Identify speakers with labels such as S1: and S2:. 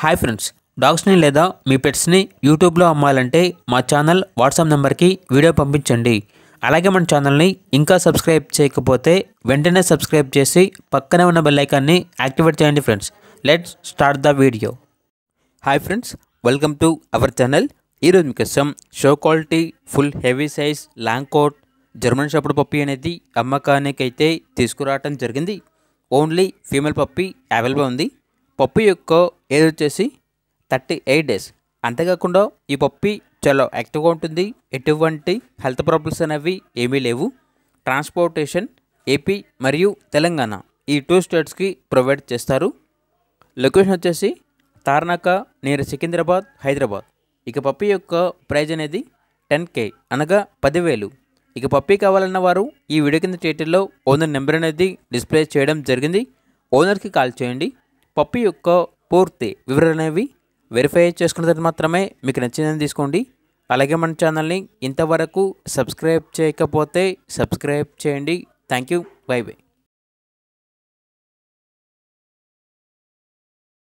S1: Hi friends, డాగ్స్ని లేదా మీ పెట్స్ని యూట్యూబ్లో అమ్మాలంటే మా ఛానల్ వాట్సాప్ నెంబర్కి వీడియో పంపించండి. అలాగే మన ఛానల్ని ఇంకా సబ్స్క్రైబ్ చేయకపోతే వెంటనే సబ్స్క్రైబ్ చేసి పక్కనే ఉన్న బెల్ ఐకాన్ని యాక్టివేట్ చేయండి. Friends, let's start the video. Hi friends, welcome to our channel. ఈరోజు మీకోసం show quality full heavy size long coat German shepherd puppy అనేది అమ్మకానికి అయితే తీసుకురావటం జరిగింది. ఓన్లీ ఫీమేల్ పప్పీ అవైలబుల్ ఉంది. పప్పీ యొక్క ఏజ్ వచ్చేసి 38 డేస్. అంతేకాకుండా ఈ పప్పీ చాలా యాక్టివ్గా ఉంటుంది. ఎటువంటి హెల్త్ ప్రాబ్లమ్స్ అనేవి ఏమీ లేవు. ట్రాన్స్పోర్టేషన్ ఏపీ మరియు తెలంగాణ ఈ 2 స్టేట్స్కి ప్రొవైడ్ చేస్తారు. లొకేషన్ వచ్చేసి తార్నాక నియర్ సికింద్రాబాద్, హైదరాబాద్. ఇక పప్పీ యొక్క ప్రైజ్ అనేది 10K అనగా 10,000. ఇక పప్పీ కావాలన్న వారు ఈ వీడియో కింద టైటిల్లో ఓనర్ నెంబర్ అనేది డిస్ప్లే చేయడం జరిగింది. ఓనర్కి కాల్ చేయండి. పప్పీ యొక్క పూర్తి వివరాలు అనేవి వెరిఫై చేసుకున్న తర్వాత మాత్రమే మీకు నచ్చిందని తీసుకోండి. అలాగే మన ఛానల్ని ఇంతవరకు సబ్స్క్రైబ్ చేయకపోతే సబ్స్క్రైబ్ చేయండి. Thank you. By by.